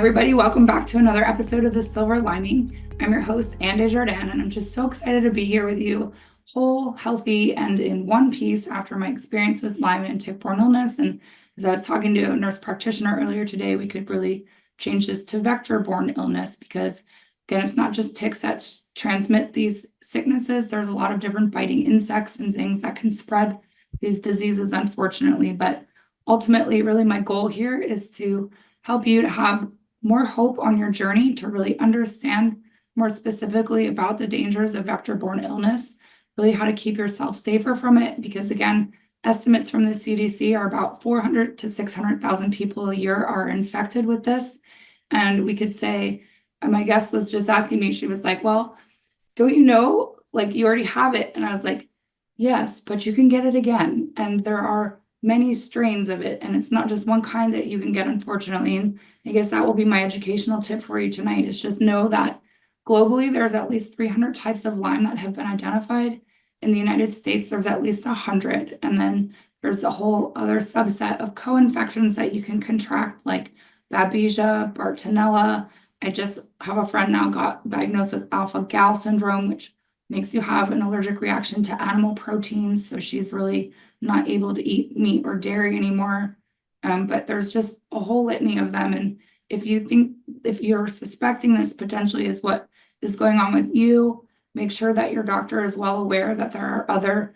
everybody. Welcome back to another episode of the Silver Lyming. I'm your host, Anne Desjardins, and I'm just so excited to be here with you, whole, healthy, and in one piece after my experience with Lyme and tick-borne illness. And as I was talking to a nurse practitioner earlier today, we could really change this to vector-borne illness because, again, it's not just ticks that transmit these sicknesses. There's a lot of different biting insects and things that can spread these diseases, unfortunately. But ultimately, really, my goal here is to help you to have more hope on your journey to really understand more specifically about the dangers of vector-borne illness, really how to keep yourself safer from it. Because again, estimates from the CDC are about 400 to 600,000 people a year are infected with this. And we could say, and my guest was just asking me, she was like, well, don't you know, like you already have it? And I was like, yes, but you can get it again. And there are many strains of it, and it's not just one kind that you can get, unfortunately. And I guess that will be my educational tip for you tonight, is just know that globally there's at least 300 types of Lyme that have been identified. In the United States, there's at least 100. And then there's a whole other subset of co-infections that you can contract, like Babesia, Bartonella. I just have a friend now got diagnosed with alpha-gal syndrome, which makes you have an allergic reaction to animal proteins. So she's really not able to eat meat or dairy anymore. But there's just a whole litany of them. And if you're suspecting this potentially is what is going on with you, make sure that your doctor is well aware that there are other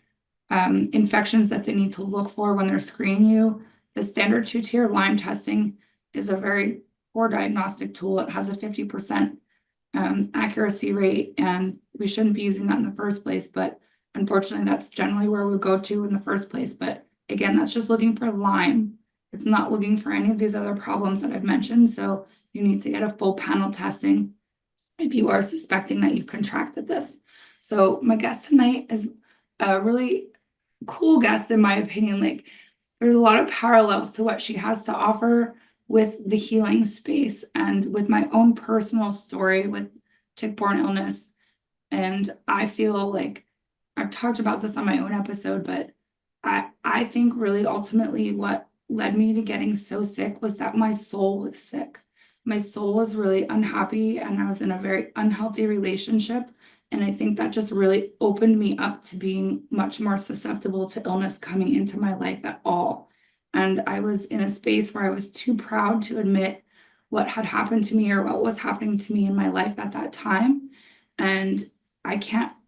infections that they need to look for when they're screening you. The standard two-tier Lyme testing is a very poor diagnostic tool. It has a 50% accuracy rate, and we shouldn't be using that in the first place. But unfortunately, that's generally where we go to in the first place. But again, that's just looking for Lyme. It's not looking for any of these other problems that I've mentioned. So you need to get a full panel testing if you are suspecting that you've contracted this. So my guest tonight is a really cool guest, in my opinion. Like, there's a lot of parallels to what she has to offer with the healing space and with my own personal story with tick-borne illness. And I feel like I've talked about this on my own episode, but I think really ultimately what led me to getting so sick was that my soul was sick. My soul was really unhappy, and I was in a very unhealthy relationship. And I think that just really opened me up to being much more susceptible to illness coming into my life at all. And I was in a space where I was too proud to admit what had happened to me or what was happening to me in my life at that time. And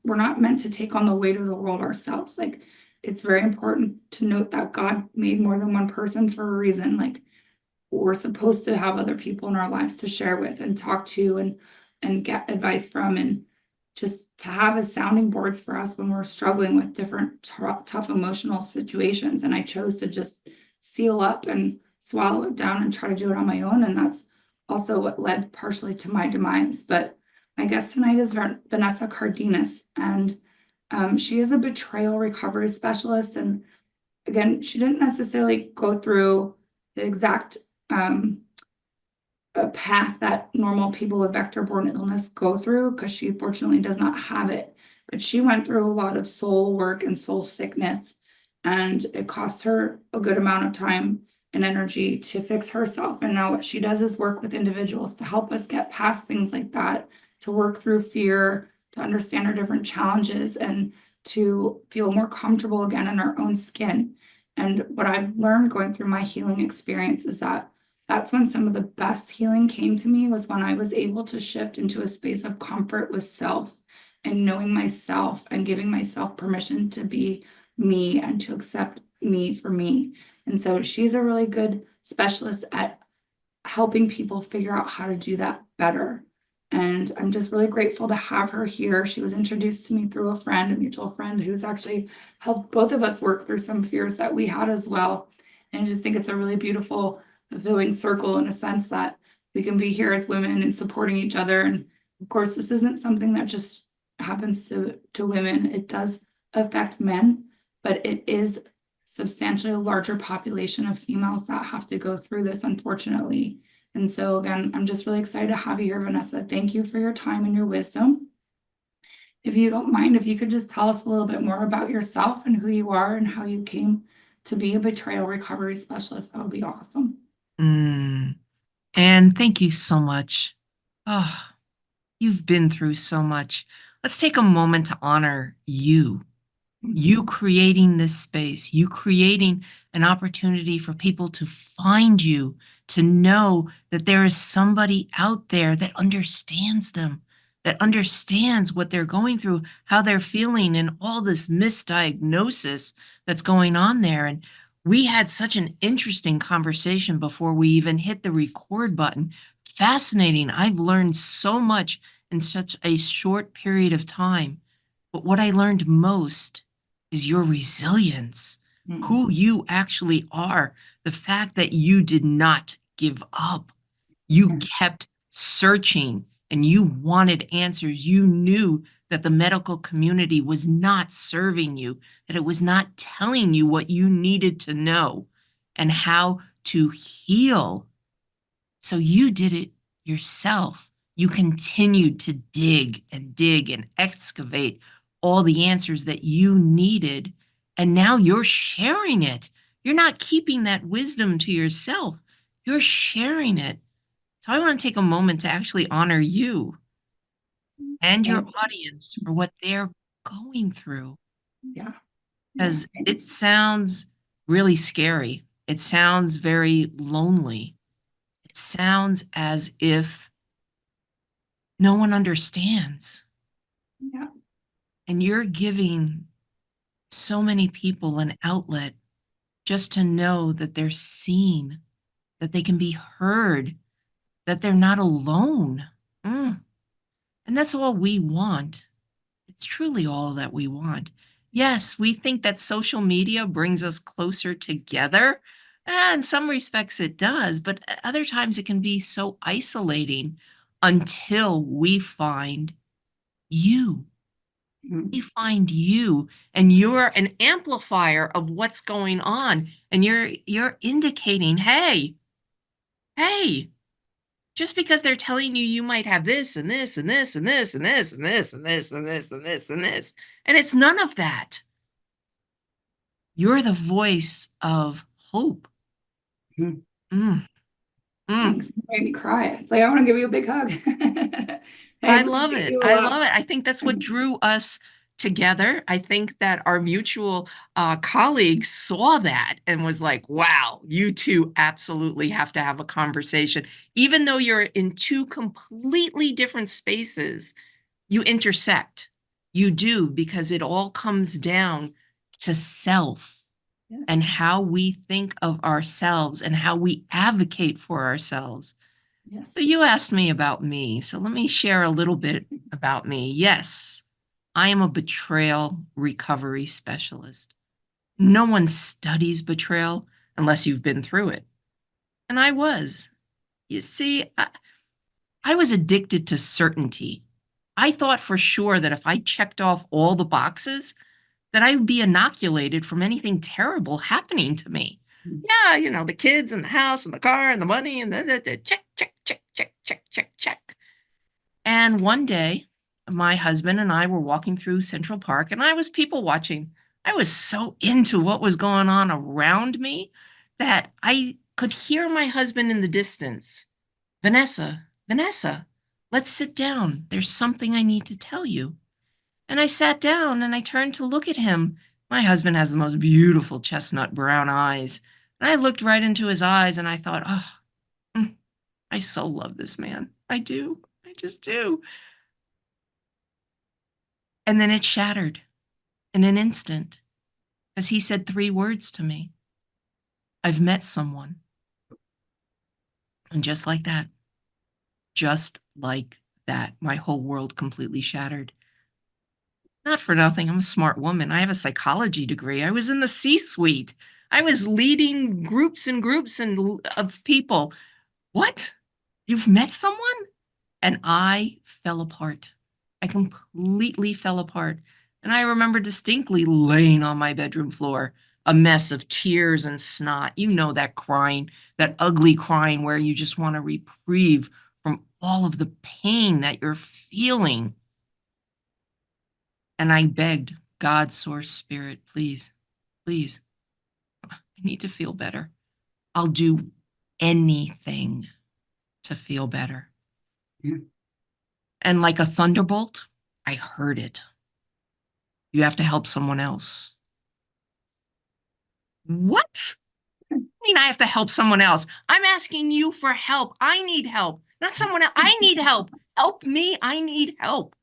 we're not meant to take on the weight of the world ourselves. Like, it's very important to note that God made more than one person for a reason. Like, we're supposed to have other people in our lives to share with and talk to and get advice from, and just to have as sounding boards for us when we're struggling with different tough emotional situations. And I chose to just seal up and swallow it down and try to do it on my own. And that's also what led partially to my demise. But my guest tonight is Vanessa Cardenas, and she is a betrayal recovery specialist. And again, she didn't necessarily go through the exact a path that normal people with vector-borne illness go through, because she fortunately does not have it. But she went through a lot of soul work and soul sickness, and it cost her a good amount of time and energy to fix herself. And now what she does is work with individuals to help us get past things like that, to work through fear, to understand our different challenges, and to feel more comfortable again in our own skin. And what I've learned going through my healing experience is that that's when some of the best healing came to me, was when I was able to shift into a space of comfort with self and knowing myself and giving myself permission to be me and to accept me for me. And so she's a really good specialist at helping people figure out how to do that better. And I'm just really grateful to have her here. She was introduced to me through a friend, a mutual friend, who's actually helped both of us work through some fears that we had as well. And I just think it's a really beautiful, fulfilling circle, in a sense that we can be here as women and supporting each other. And of course, this isn't something that just happens to women. It does affect men, but it is substantially a larger population of females that have to go through this, unfortunately. And so again, I'm just really excited to have you here, Vanessa. Thank you for your time and your wisdom. If you don't mind, if you could just tell us a little bit more about yourself and who you are and how you came to be a betrayal recovery specialist, that would be awesome. Mm. And thank you so much. Oh, you've been through so much. Let's take a moment to honor you. You creating this space, you creating an opportunity for people to find you, to know that there is somebody out there that understands them, that understands what they're going through, how they're feeling, and all this misdiagnosis that's going on there. And we had such an interesting conversation before we even hit the record button. Fascinating. I've learned so much in such a short period of time. But what I learned most is your resilience, Mm, who you actually are, the fact that you did not give up. You yeah, kept searching and you wanted answers. You knew that the medical community was not serving you, that it was not telling you what you needed to know and how to heal. So you did it yourself. You continued to dig and excavate all the answers that you needed. And now you're sharing it. You're not keeping that wisdom to yourself, you're sharing it. So I want to take a moment to actually honor you and your thank audience for what they're going through. yeah, yeah, Because it sounds really scary. It sounds very lonely. It sounds as if no one understands. yeah, And you're giving so many people an outlet just to know that they're seen, that they can be heard, that they're not alone. Mm. And that's all we want. It's truly all that we want. Yes, we think that social media brings us closer together. And in some respects, it does, but other times it can be so isolating until we find you. mm, We find you and you're an amplifier of what's going on and you're indicating, hey, just because they're telling you you might have this and this and this and this and this and this and this and this and this and this and it's none of that. You're the voice of hope. mm. Mm, mm. Thanks. You made me cry. It's like I want to give you a big hug. I I love appreciate it. you a I lot. love it. I think that's what drew us together. I think that our mutual colleague saw that and was like, wow, you two absolutely have to have a conversation. Even though you're in two completely different spaces, you intersect. You do, because it all comes down to self Yes, and how we think of ourselves and how we advocate for ourselves. So yes. you asked me about me. So let me share a little bit about me. Yes, I am a betrayal recovery specialist. No one studies betrayal unless you've been through it. And I was. You see, I was addicted to certainty. I thought for sure that if I checked off all the boxes, that I would be inoculated from anything terrible happening to me. Mm, Yeah, the kids and the house and the car and the money and the check, check, check, check, check, check, check. And one day, my husband and I were walking through Central Park and I was people watching. I was so into what was going on around me that I could hear my husband in the distance. Vanessa, Vanessa, let's sit down. There's something I need to tell you. And I sat down and I turned to look at him. My husband has the most beautiful chestnut brown eyes. And I looked right into his eyes and I thought, oh, I so love this man. I do. I just do. And then it shattered in an instant as he said three words to me: I've met someone. And just like that, my whole world completely shattered. Not for nothing, I'm a smart woman. I have a psychology degree. I was in the C suite. I was leading groups and groups of people. What? You've met someone? And I fell apart. I completely fell apart. And I remember distinctly laying on my bedroom floor, a mess of tears and snot. You know that crying, that ugly crying where you just want to reprieve from all of the pain that you're feeling. And I begged God, source, spirit, please, please, I need to feel better. I'll do anything. to feel better. Yeah. And like a thunderbolt, I heard it. You have to help someone else. What? I mean, I have to help someone else. I'm asking you for help. I need help, not someone else. I need help. Help me. I need help.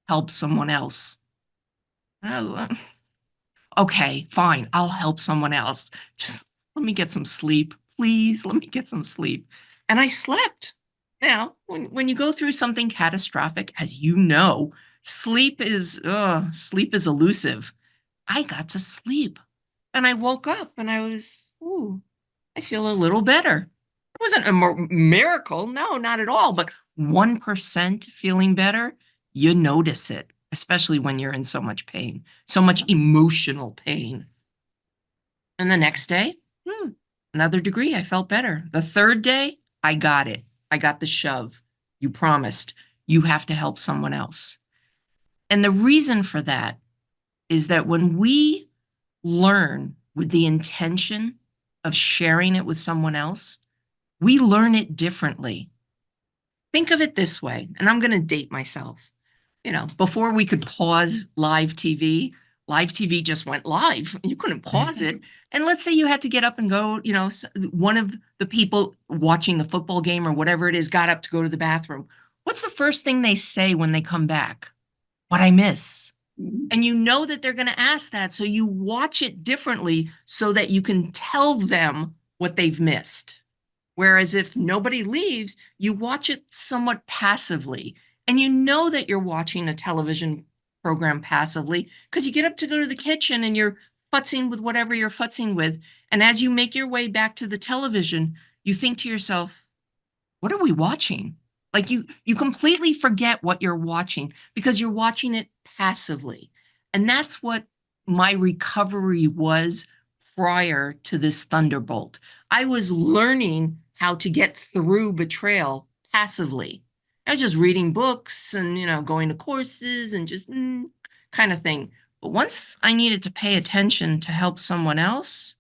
Help someone else. Oh, okay, fine. I'll help someone else. Just let me get some sleep. Please, let me get some sleep. And I slept. Now, when you go through something catastrophic, as you know, sleep is elusive. I got to sleep. And I woke up and I was, ooh, I feel a little better. It wasn't a miracle, no, not at all. But 1% feeling better, you notice it, especially when you're in so much pain, so much emotional pain. And the next day, another degree, I felt better. The third day, I got it. I got the shove. You promised. You have to help someone else. And the reason for that is that when we learn with the intention of sharing it with someone else, we learn it differently. Think of it this way, and I'm going to date myself. You know, before we could pause live TV just went live. You couldn't pause it. And let's say you had to get up and go, you know, one of the people watching the football game or whatever it is got up to go to the bathroom. What's the first thing they say when they come back? What I miss. And you know that they're going to ask that. So you watch it differently so that you can tell them what they've missed. Whereas if nobody leaves, you watch it somewhat passively. And you know that you're watching a television program passively because you get up to go to the kitchen and you're futzing with whatever you're futzing with. And as you make your way back to the television, you think to yourself, what are we watching? Like you completely forget what you're watching because you're watching it passively. And that's what my recovery was prior to this thunderbolt. I was learning how to get through betrayal passively. I was just reading books and, you know, going to courses and just kind of thing. But once I needed to pay attention to help someone else,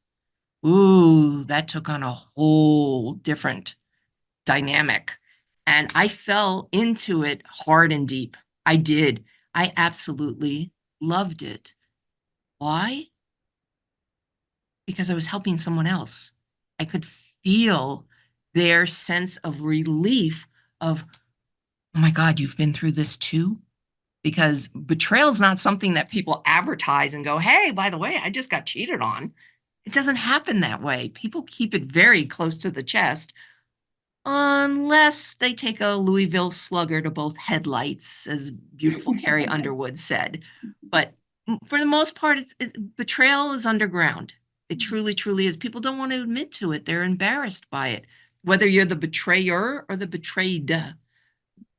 ooh, that took on a whole different dynamic. And I fell into it hard and deep. I did. I absolutely loved it. Why? Because I was helping someone else. I could feel their sense of relief of, oh my God, you've been through this too? Because betrayal is not something that people advertise and go, hey, by the way, I just got cheated on. It doesn't happen that way. People keep it very close to the chest, unless they take a Louisville slugger to both headlights, as beautiful Carrie Underwood said. But for the most part, betrayal is underground. It truly, truly is. People don't want to admit to it. They're embarrassed by it. Whether you're the betrayer or the betrayed,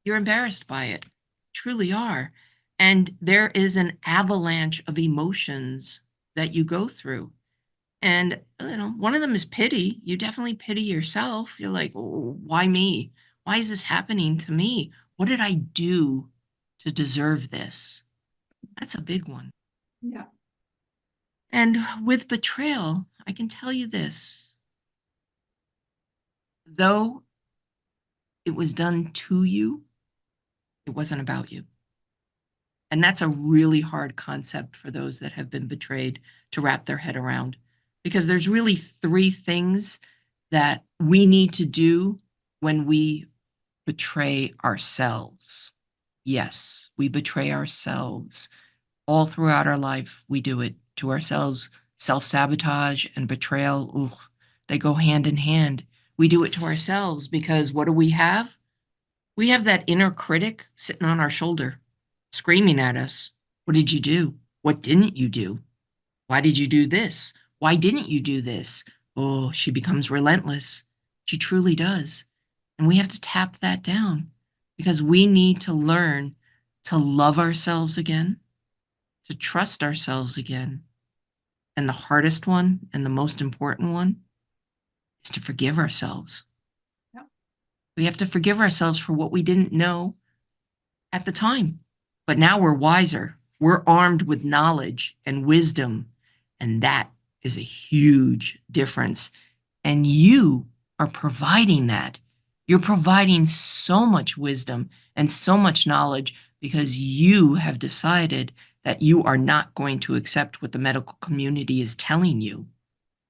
you're embarrassed by it. Truly are. And there is an avalanche of emotions that you go through. And, you know, one of them is pity. You definitely pity yourself. You're like, oh, why me? Why is this happening to me? What did I do to deserve this? That's a big one. Yeah. And with betrayal, I can tell you this. Though it was done to you, it wasn't about you. And that's a really hard concept for those that have been betrayed to wrap their head around. Because there's really three things that we need to do when we betray ourselves. Yes, we betray ourselves. All throughout our life, we do it to ourselves. Self-sabotage and betrayal, ooh, they go hand in hand. We do it to ourselves because what do we have? We have that inner critic sitting on our shoulder, screaming at us. What did you do? What didn't you do? Why did you do this? Why didn't you do this? Oh, she becomes relentless. She truly does. And we have to tap that down because we need to learn to love ourselves again, to trust ourselves again. And the hardest one and the most important one is to forgive ourselves. Yeah. We have to forgive ourselves for what we didn't know at the time. But now we're wiser. We're armed with knowledge and wisdom. And that is a huge difference. And you are providing that. You're providing so much wisdom and so much knowledge because you have decided that you are not going to accept what the medical community is telling you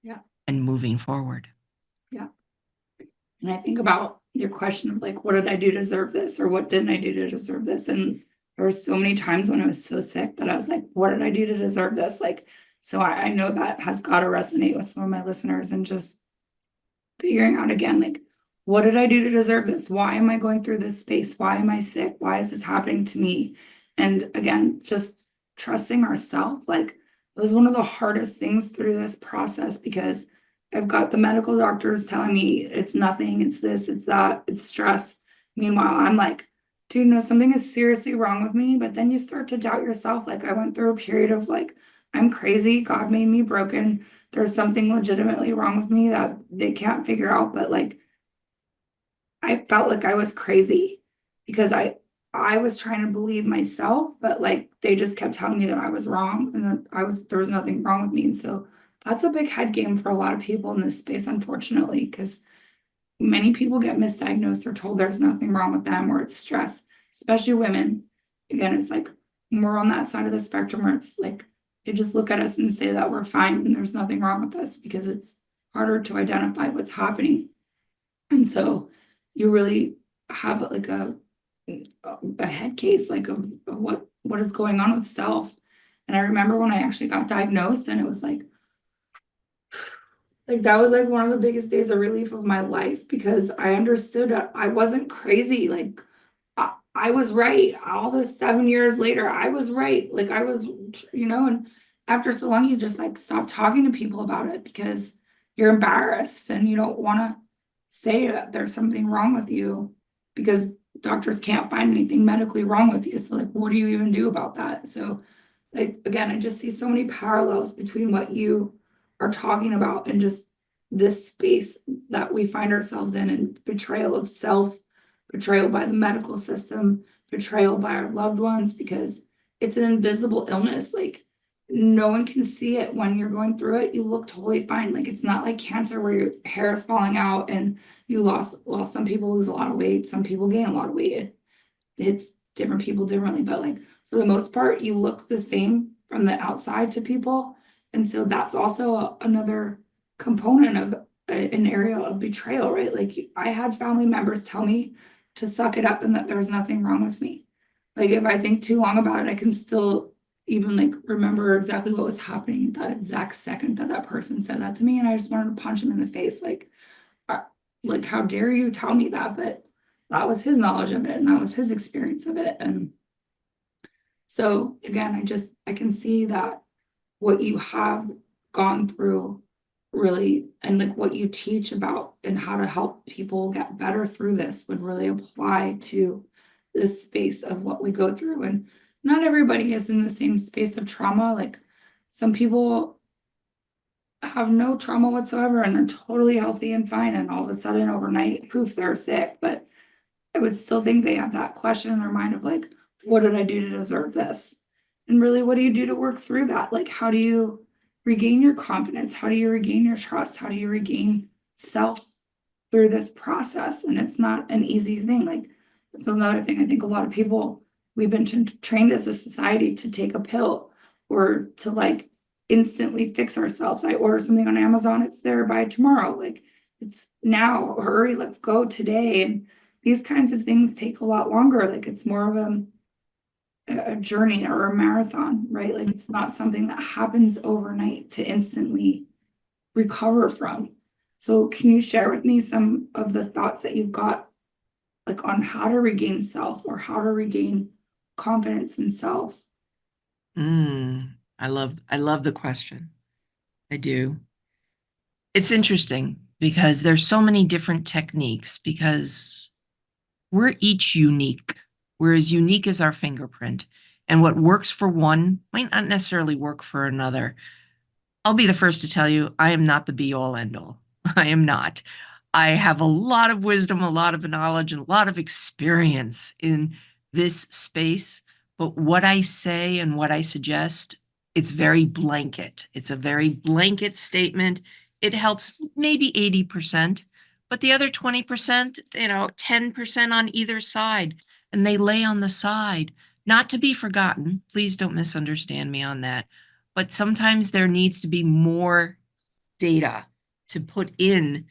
Yeah. and moving forward. Yeah. And I think about your question of like, what did I do to deserve this? Or what didn't I do to deserve this? And there were so many times when I was so sick that I was like, what did I do to deserve this? Like, so I know that has got to resonate with some of my listeners, and just figuring out again, like, what did I do to deserve this? Why am I going through this space? Why am I sick? Why is this happening to me? And again, just trusting ourselves. Like, it was one of the hardest things through this process, because I've got the medical doctors telling me it's nothing, it's this, it's that, it's stress. Meanwhile, I'm like, dude, no, something is seriously wrong with me. But then you start to doubt yourself. Like, I went through a period of like, I'm crazy. God made me broken. There's something legitimately wrong with me that they can't figure out. But like, I felt like I was crazy because I was trying to believe myself, but like they just kept telling me that I was wrong and that there was nothing wrong with me. And so that's a big head game for a lot of people in this space, unfortunately, because many people get misdiagnosed or told there's nothing wrong with them, or it's stress, especially women. Again, it's like more on that side of the spectrum where it's like they just look at us and say that we're fine and there's nothing wrong with us, because it's harder to identify what's happening. And so you really have like a head case like of what is going on with self. And I remember when I actually got diagnosed, and it was like that was like one of the biggest days of relief of my life, because I understood that I wasn't crazy. Like I was right. All the 7 years later, I was right. Like I was, and after so long, you just like stop talking to people about it because you're embarrassed and you don't want to say that there's something wrong with you, because doctors can't find anything medically wrong with you. So like, what do you even do about that? So like, again, I just see so many parallels between what you are talking about and just this space that we find ourselves in, and betrayal of self, betrayal by the medical system, betrayal by our loved ones, because it's an invisible illness. Like no one can see it when you're going through it. You look totally fine. Like it's not like cancer where your hair is falling out and you lost, well, some people lose a lot of weight, some people gain a lot of weight. It hits different people differently, but like for the most part, you look the same from the outside to people. And so that's also another component of an area of betrayal, right? Like I had family members tell me to suck it up and that there's nothing wrong with me. Like if I think too long about it, I can still even like remember exactly what was happening at that exact second that that person said that to me. And I just wanted to punch him in the face. Uh, like, how dare you tell me that? But that was his knowledge of it and that was his experience of it. And so again, I can see that what you have gone through really, and like what you teach about and how to help people get better through this would really apply to this space of what we go through. And not everybody is in the same space of trauma. Like some people have no trauma whatsoever and they're totally healthy and fine, and all of a sudden overnight, poof, they're sick. But I would still think they have that question in their mind of like, what did I do to deserve this? And really, what do you do to work through that? Like, how do you regain your confidence? How do you regain your trust? How do you regain self through this process? And it's not an easy thing. Like, it's another thing. I think a lot of people, we've been trained as a society to take a pill or to like instantly fix ourselves. I order something on Amazon, it's there by tomorrow. Like, it's now, hurry, let's go today. And these kinds of things take a lot longer. Like it's more of a journey or a marathon, right? Like it's not something that happens overnight to instantly recover from. So can you share with me some of the thoughts that you've got like on how to regain self or how to regain confidence in self? I love the question. I do. It's interesting because there's so many different techniques because we're each unique. We're as unique as our fingerprint. And what works for one might not necessarily work for another. I'll be the first to tell you, I am not the be all end all. I am not. I have a lot of wisdom, a lot of knowledge, and a lot of experience in this space. But what I say and what I suggest, it's very blanket. It's a very blanket statement. It helps maybe 80%, but the other 20%, 10% on either side, and they lay on the side, not to be forgotten. Please don't misunderstand me on that. But sometimes there needs to be more data to put in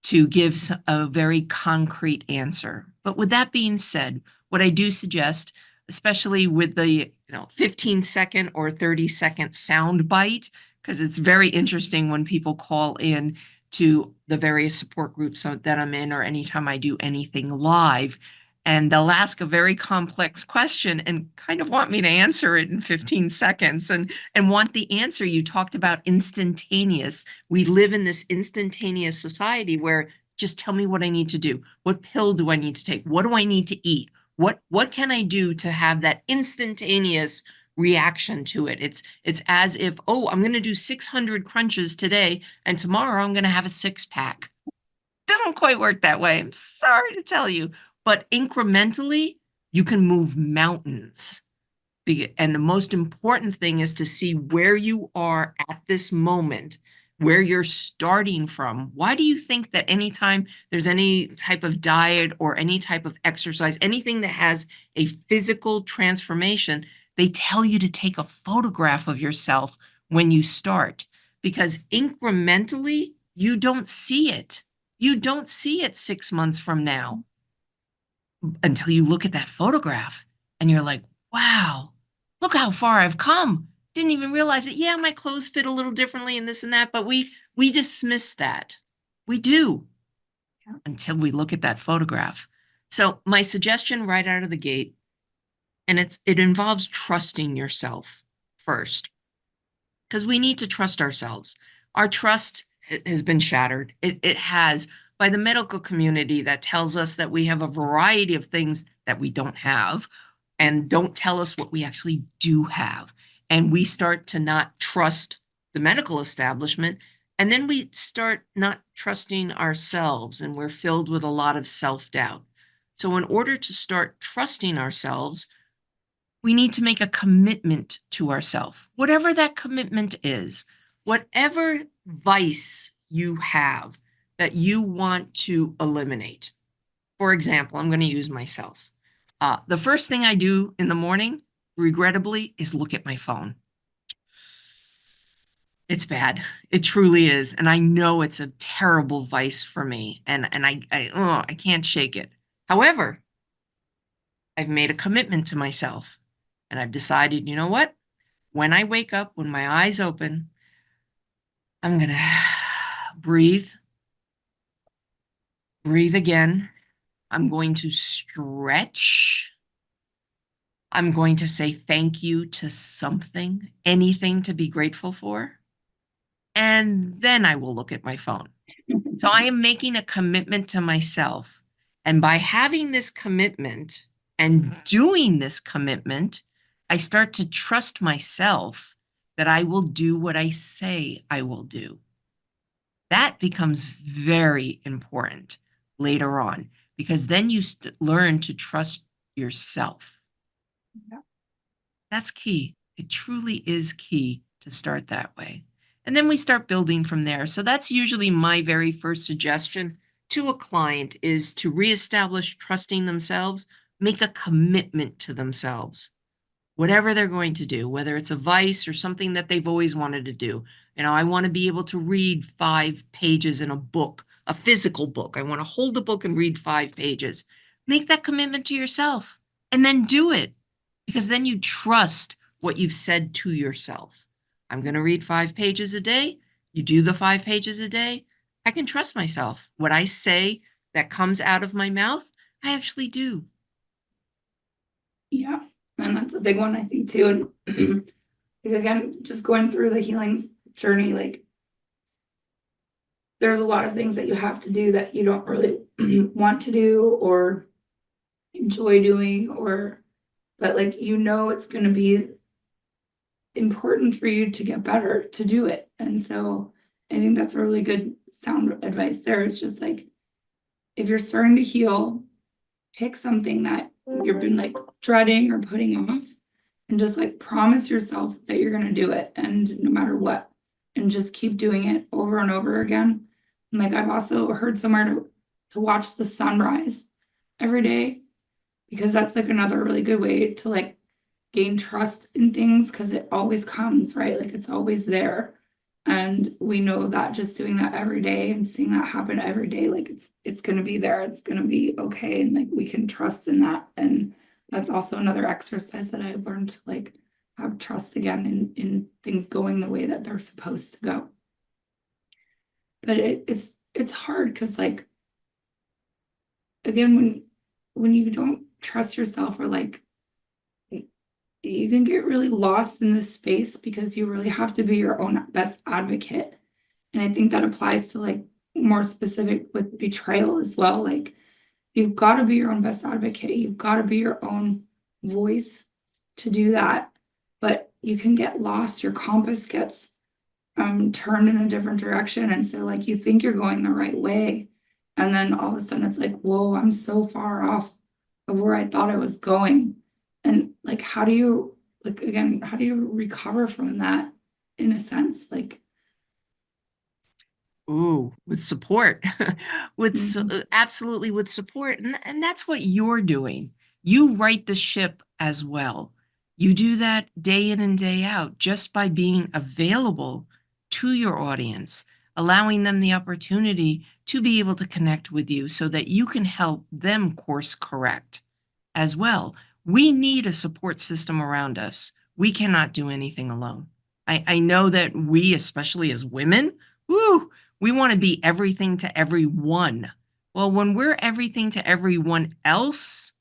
to give a very concrete answer. But with that being said, what I do suggest, especially with the 15-second or 30-second sound bite, because it's very interesting when people call in to the various support groups that I'm in, or anytime I do anything live, and they'll ask a very complex question and kind of want me to answer it in 15 seconds and want the answer. You talked about instantaneous. We live in this instantaneous society where just tell me what I need to do. What pill do I need to take? What do I need to eat? What can I do to have that instantaneous reaction to it? It's as if, oh, I'm going to do 600 crunches today, and tomorrow I'm going to have a 6-pack. Doesn't quite work that way. I'm sorry to tell you, but incrementally, you can move mountains. And the most important thing is to see where you are at this moment, where you're starting from. Why do you think that anytime there's any type of diet or any type of exercise, anything that has a physical transformation, they tell you to take a photograph of yourself when you start? Because incrementally, you don't see it. You don't see it 6 months from now until you look at that photograph and you're like, wow, look how far I've come. Didn't even realize it. Yeah, my clothes fit a little differently and this and that, but we dismiss that. We do until we look at that photograph. So my suggestion right out of the gate, and it involves trusting yourself first, because we need to trust ourselves. Our trust has been shattered. It has, by the medical community that tells us that we have a variety of things that we don't have and don't tell us what we actually do have. And we start to not trust the medical establishment. And then we start not trusting ourselves, and we're filled with a lot of self-doubt. So in order to start trusting ourselves, we need to make a commitment to ourselves, whatever that commitment is, whatever vice you have that you want to eliminate. For example, I'm going to use myself. The first thing I do in the morning, regrettably, is look at my phone. It's bad. It truly is. And I know it's a terrible vice for me. And I can't shake it. However, I've made a commitment to myself. And I've decided, you know what? When I wake up, when my eyes open, I'm going to breathe again. I'm going to stretch. I'm going to say thank you to something, anything to be grateful for. And then I will look at my phone. So I am making a commitment to myself. And by having this commitment and doing this commitment, I start to trust myself that I will do what I say I will do. That becomes very important later on, because then you learn to trust yourself. Yeah. That's key. It truly is key to start that way. And then we start building from there. So that's usually my very first suggestion to a client, is to reestablish trusting themselves, make a commitment to themselves. Whatever they're going to do, whether it's a vice or something that they've always wanted to do. I want to be able to read 5 pages in a book, a physical book. I want to hold a book and read 5 pages. Make that commitment to yourself and then do it, because then you trust what you've said to yourself. I'm going to read 5 pages a day. You do the 5 pages a day. I can trust myself. What I say that comes out of my mouth, I actually do. Yeah. And that's a big one, I think, too. And again, just going through the healing journey, like, there's a lot of things that you have to do that you don't really want to do or enjoy doing, but like, it's going to be important for you to get better to do it. And so I think that's a really good sound advice there. It's just like, if you're starting to heal, pick something that you've been like dreading or putting off, and just like promise yourself that you're going to do it, and no matter what, and just keep doing it over and over again. And like, I've also heard somewhere to watch the sunrise every day, because that's like another really good way to like gain trust in things, because it always comes, right? Like it's always there. And we know that just doing that every day and seeing that happen every day, like it's gonna be there. It's gonna be okay. And like we can trust in that. And that's also another exercise that I've learned to like have trust again in things going the way that they're supposed to go. But it's hard because like again, when you don't trust yourself, or like you can get really lost in this space because you really have to be your own best advocate. And I think that applies to like more specific with betrayal as well. Like you've got to be your own best advocate. You've got to be your own voice to do that. But you can get lost. Your compass gets turned in a different direction. And so like you think you're going the right way. And then all of a sudden it's like, whoa, I'm so far off of where I thought I was going. And like how do you like again, how do you recover from that in a sense? Like Ooh, with support, mhm, absolutely with support. And that's what you're doing. You right the ship as well. You do that day in and day out just by being available to your audience, allowing them the opportunity to be able to connect with you so that you can help them course correct as well. We need a support system around us. We cannot do anything alone. I know that we, especially as women, woo, we want to be everything to everyone. Well, when we're everything to everyone else,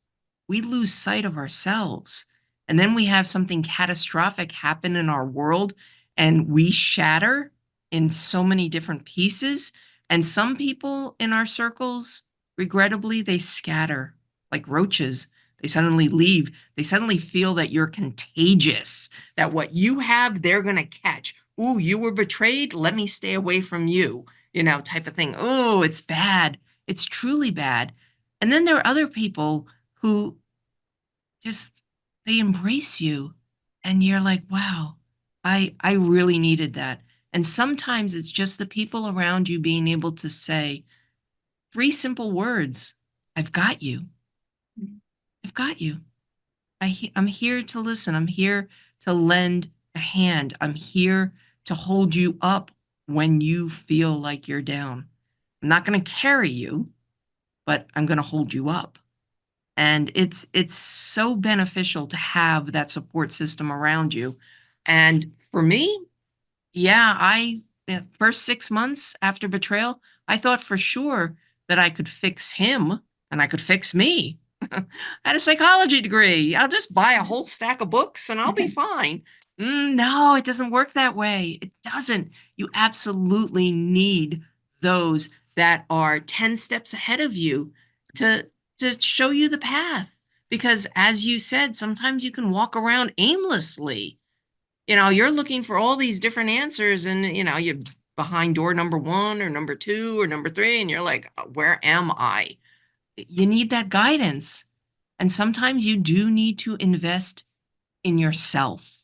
we lose sight of ourselves. And then we have something catastrophic happen in our world and we shatter in so many different pieces. And some people in our circles, regrettably, they scatter like roaches. They suddenly leave. They suddenly feel that you're contagious, that what you have, they're going to catch. Ooh, you were betrayed. Let me stay away from you, type of thing. Oh, it's bad. It's truly bad. And then there are other people who just they embrace you and you're like, wow, I really needed that. And sometimes it's just the people around you being able to say three simple words. I've got you. I've got you. I'm here to listen. I'm here to lend a hand. I'm here to hold you up when you feel like you're down. I'm not going to carry you, but I'm going to hold you up. And it's so beneficial to have that support system around you. And for me, yeah, the first 6 months after betrayal, I thought for sure that I could fix him and I could fix me. I had a psychology degree. I'll just buy a whole stack of books and I'll be fine. No, it doesn't work that way. It doesn't. You absolutely need those that are 10 steps ahead of you to to show you the path. Because as you said, sometimes you can walk around aimlessly. You're looking for all these different answers and you're behind door number one or number two or number three, and you're like, where am I? You need that guidance. And sometimes you do need to invest in yourself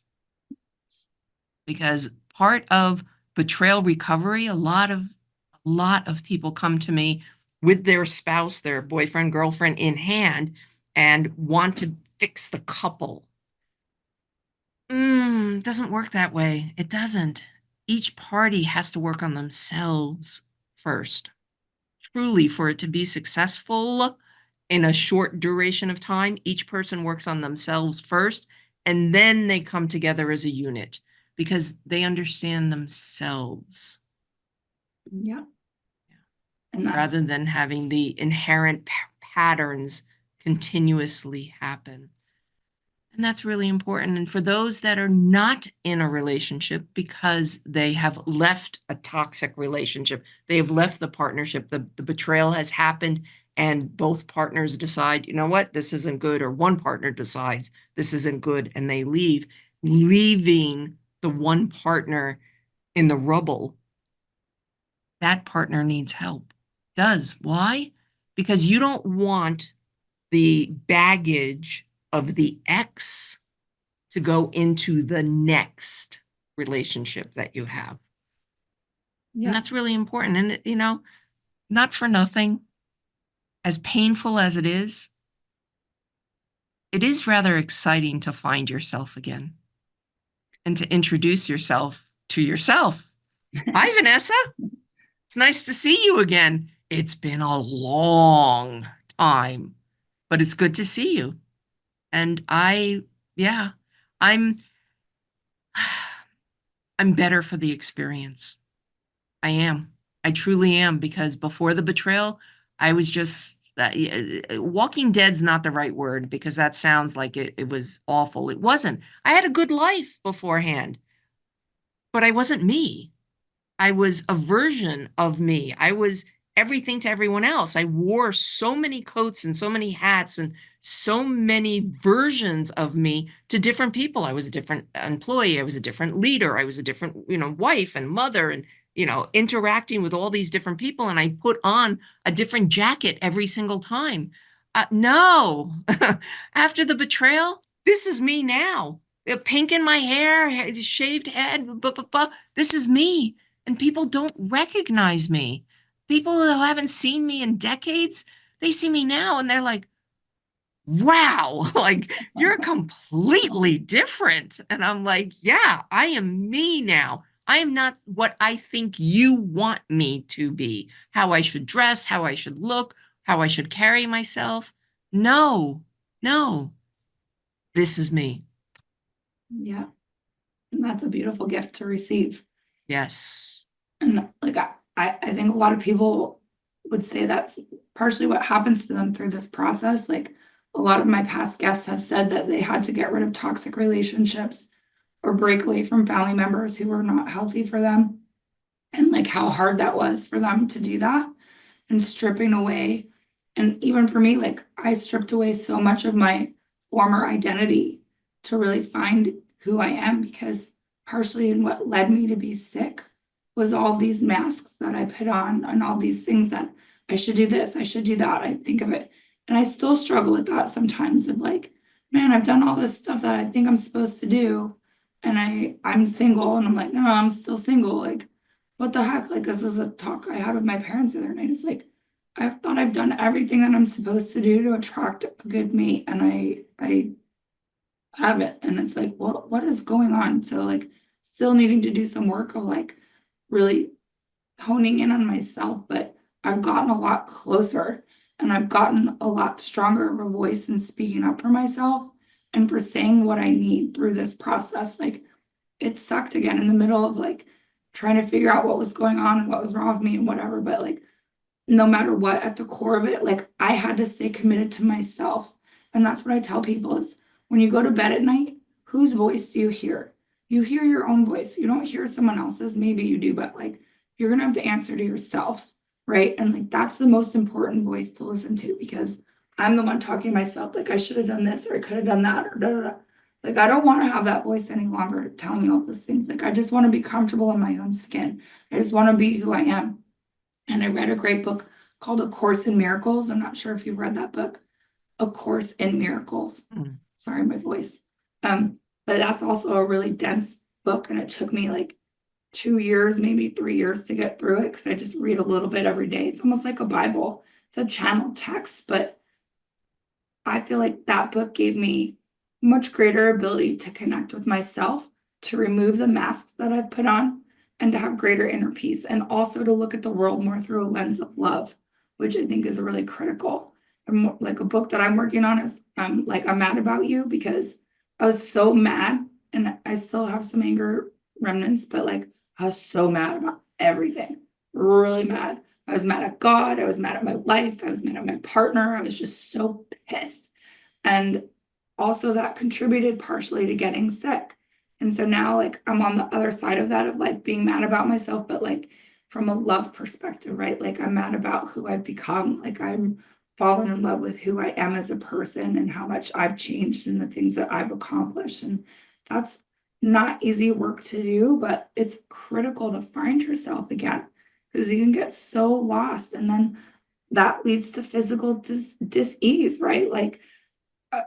because part of betrayal recovery, a lot of people come to me with their spouse, their boyfriend, girlfriend in hand and want to fix the couple. Doesn't work that way. It doesn't. Each party has to work on themselves first. Truly, for it to be successful in a short duration of time, each person works on themselves first, and then they come together as a unit because they understand themselves yeah. And that's rather than having the inherent patterns continuously happen. And that's really important. And for those that are not in a relationship because they have left a toxic relationship, they have left the partnership, the betrayal has happened, and both partners decide, you know what, this isn't good, or one partner decides this isn't good, and they leave, leaving the one partner in the rubble. That partner needs help. Does. Why? Because you don't want the baggage of the ex to go into the next relationship that you have. And yeah. that's really important. And, not for nothing. as painful as it is rather exciting to find yourself again and to introduce yourself to yourself. Hi, Vanessa. It's nice to see you again. It's been a long time, but it's good to see you. And yeah, I'm, I'm better for the experience. I am. I truly am, because before the betrayal, I was just Walking Dead's not the right word, because that sounds like it was awful. It wasn't. I had a good life beforehand, but I wasn't me. I was a version of me. I was everything to everyone else. I wore so many coats and so many hats and so many versions of me to different people. I was a different employee. I was a different leader. I was a different, wife and mother, and, interacting with all these different people. And I put on a different jacket every single time. No, after the betrayal, this is me now. Pink in my hair, shaved head, blah, blah, blah. This is me. And people don't recognize me. People who haven't seen me in decades, they see me now and they're like, wow, like you're completely different. And I'm like, yeah, I am me now. I am not what I think you want me to be, how I should dress, how I should look, how I should carry myself. No, no, this is me. Yeah. And that's a beautiful gift to receive. Yes. And like I think a lot of people would say that's partially what happens to them through this process. Like a lot of my past guests have said that they had to get rid of toxic relationships or break away from family members who were not healthy for them. And like how hard that was for them to do that and stripping away. And even for me, like I stripped away so much of my former identity to really find who I am, because partially in what led me to be sick was all these masks that I put on and all these things that I should do this, I should do that. I think of it. And I still struggle with that sometimes of like, man, I've done all this stuff that I think I'm supposed to do. And I'm single and I'm like, no, I'm still single. Like, what the heck? Like, this is a talk I had with my parents the other night. It's like, I've thought I've done everything that I'm supposed to do to attract a good mate, and I haven't. And it's like, well, what is going on? So like still needing to do some work of like really honing in on myself, but I've gotten a lot closer and I've gotten a lot stronger of a voice in speaking up for myself and for saying what I need through this process. Like it sucked again in the middle of like trying to figure out what was going on and what was wrong with me and whatever, but like no matter what, at the core of it, like I had to stay committed to myself. And that's what I tell people is when you go to bed at night, whose voice do you hear? You hear your own voice. You don't hear someone else's. Maybe you do, but like you're gonna have to answer to yourself, right? And like that's the most important voice to listen to, because I'm the one talking to myself, like I should have done this or I could have done that or da da da. Like I don't want to have that voice any longer telling me all those things. Like I just want to be comfortable in my own skin. I just want to be who I am. And I read a great book called A Course in Miracles. I'm not sure if you've read that book, A Course in Miracles. Mm. Sorry, my voice. But that's also a really dense book, and it took me like 2 years, maybe 3 years to get through it because I just read a little bit every day. It's almost like a Bible. It's a channel text, but I feel like that book gave me much greater ability to connect with myself, to remove the masks that I've put on, and to have greater inner peace, and also to look at the world more through a lens of love, which I think is really critical. And like a book that I'm working on is like I'm mad about you, because I was so mad, and I still have some anger remnants, but like I was so mad about everything, really mad. I was mad at God. I was mad at my life. I was mad at my partner. I was just so pissed. And also that contributed partially to getting sick. And so now like I'm on the other side of that of like being mad about myself, but like from a love perspective, right? Like I'm mad about who I've become. Like I'm fallen in love with who I am as a person and how much I've changed and the things that I've accomplished. And that's not easy work to do, but it's critical to find yourself again, because you can get so lost, and then that leads to physical dis-ease, right? Like uh,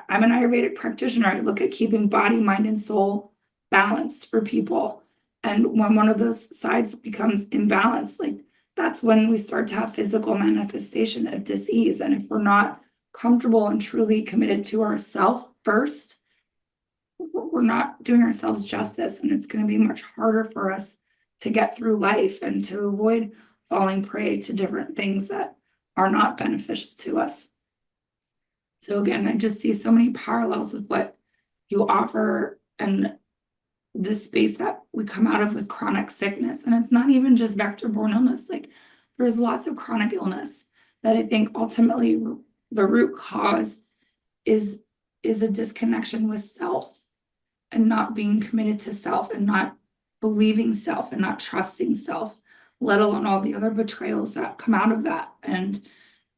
I'm an Ayurvedic practitioner. I look at keeping body, mind, and soul balanced for people. And when one of those sides becomes imbalanced, like that's when we start to have physical manifestation of disease. And if we're not comfortable and truly committed to ourselves first, we're not doing ourselves justice, and it's going to be much harder for us to get through life and to avoid falling prey to different things that are not beneficial to us. So again, I just see so many parallels with what you offer and this space that we come out of with chronic sickness. And it's not even just vector-borne illness. Like there's lots of chronic illness that I think ultimately the root cause is a disconnection with self and not being committed to self and not believing self and not trusting self, let alone all the other betrayals that come out of that. And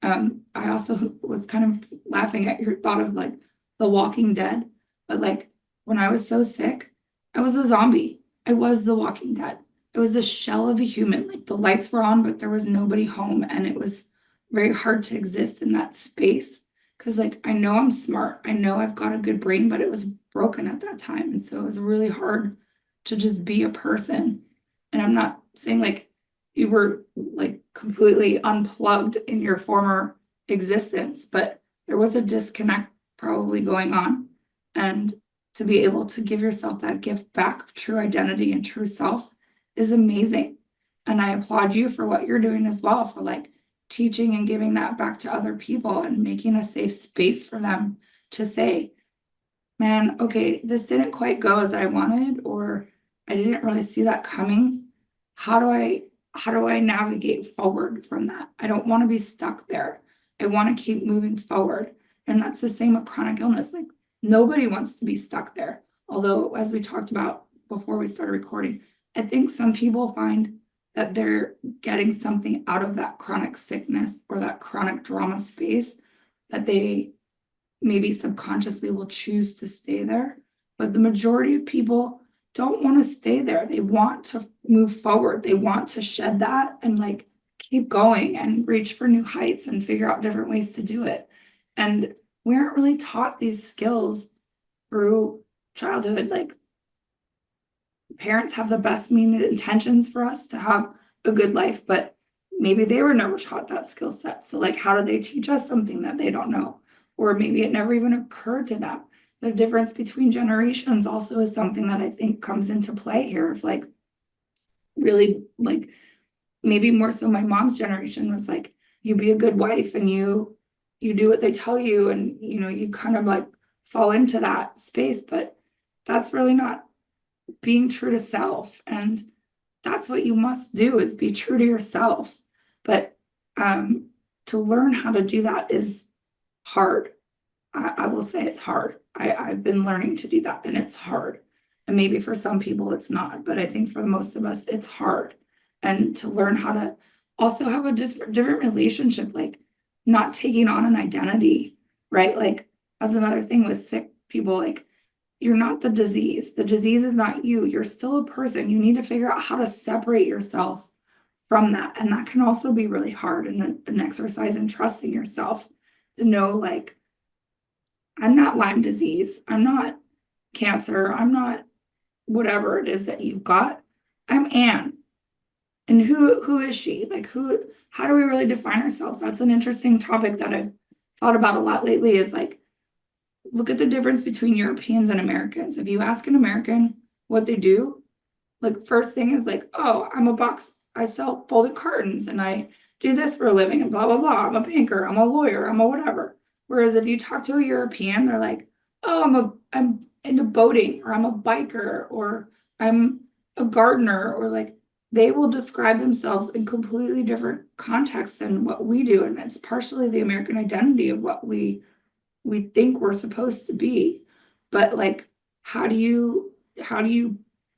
I also was kind of laughing at your thought of like The Walking Dead, but like when I was so sick, I was a zombie. I was The Walking Dead. It was a shell of a human. Like the lights were on, but there was nobody home, and it was very hard to exist in that space because like I know I'm smart. I know I've got a good brain, but it was broken at that time. And so it was really hard to just be a person. And I'm not saying like you were like completely unplugged in your former existence, but there was a disconnect probably going on. And to be able to give yourself that gift back of true identity and true self is amazing. And I applaud you for what you're doing as well, for like teaching and giving that back to other people and making a safe space for them to say, man, okay, this didn't quite go as I wanted, or I didn't really see that coming. How do I navigate forward from that? I don't want to be stuck there. I want to keep moving forward. And that's the same with chronic illness. Like nobody wants to be stuck there. Although, as we talked about before we started recording, I think some people find that they're getting something out of that chronic sickness or that chronic trauma space that they maybe subconsciously will choose to stay there. But the majority of people don't want to stay there. They want to move forward. They want to shed that and like keep going and reach for new heights and figure out different ways to do it. And we aren't really taught these skills through childhood. Like parents have the best meaning intentions for us to have a good life, but maybe they were never taught that skill set. So like, how do they teach us something that they don't know? Or maybe it never even occurred to them. The difference between generations also is something that I think comes into play here of like really like maybe more so my mom's generation was like you be a good wife and you do what they tell you and you know you kind of like fall into that space, but that's really not being true to self. And that's what you must do is be true to yourself. But to learn how to do that is hard. I will say it's hard. I've been learning to do that and it's hard. And maybe for some people it's not, but I think for most of us it's hard. And to learn how to also have a different relationship, like not taking on an identity, right? Like that's another thing with sick people, like you're not the disease. The disease is not you. You're still a person. You need to figure out how to separate yourself from that. And that can also be really hard and an exercise in trusting yourself to know like I'm not Lyme disease. I'm not cancer. I'm not whatever it is that you've got. I'm Anne. And who is she? Like how do we really define ourselves? That's an interesting topic that I've thought about a lot lately is like, look at the difference between Europeans and Americans. If you ask an American what they do, like first thing is like, oh, I sell folded cartons and I do this for a living and blah, blah, blah. I'm a banker, I'm a lawyer, I'm a whatever. Whereas if you talk to a European, they're like, oh, I'm into boating or I'm a biker or I'm a gardener or like they will describe themselves in completely different contexts than what we do. And it's partially the American identity of what we think we're supposed to be. But like, how do you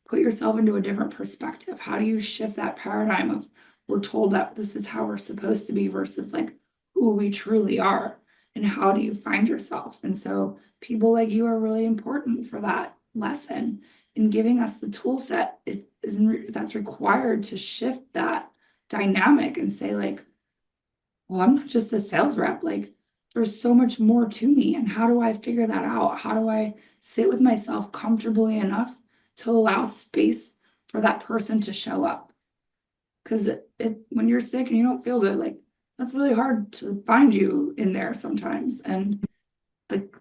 put yourself into a different perspective? How do you shift that paradigm of we're told that this is how we're supposed to be versus like who we truly are? And how do you find yourself? And so people like you are really important for that lesson in giving us the tool set that's required to shift that dynamic and say like, well, I'm not just a sales rep. Like, there's so much more to me. And how do I figure that out? How do I sit with myself comfortably enough to allow space for that person to show up? because when you're sick and you don't feel good, like that's really hard to find you in there sometimes. And like,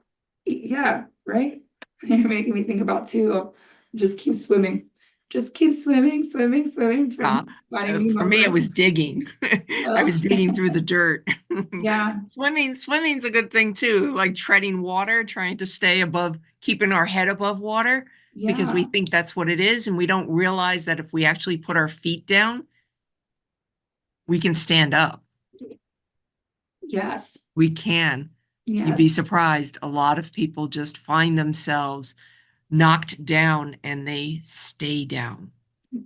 yeah, right? You're making me think about too. Just keep swimming. Just keep swimming, swimming, swimming Uh, from finding for me, it Nemo. was digging. I Oh, was digging through the dirt. yeah, Swimming's a good thing too, like treading water, trying to stay above, keeping our head above water, because we yeah, think that's what it is. And we don't realize that if we actually put our feet down, we can stand up. yes, We can. You'd be yes, surprised. A lot of people just find themselves knocked down and they stay down.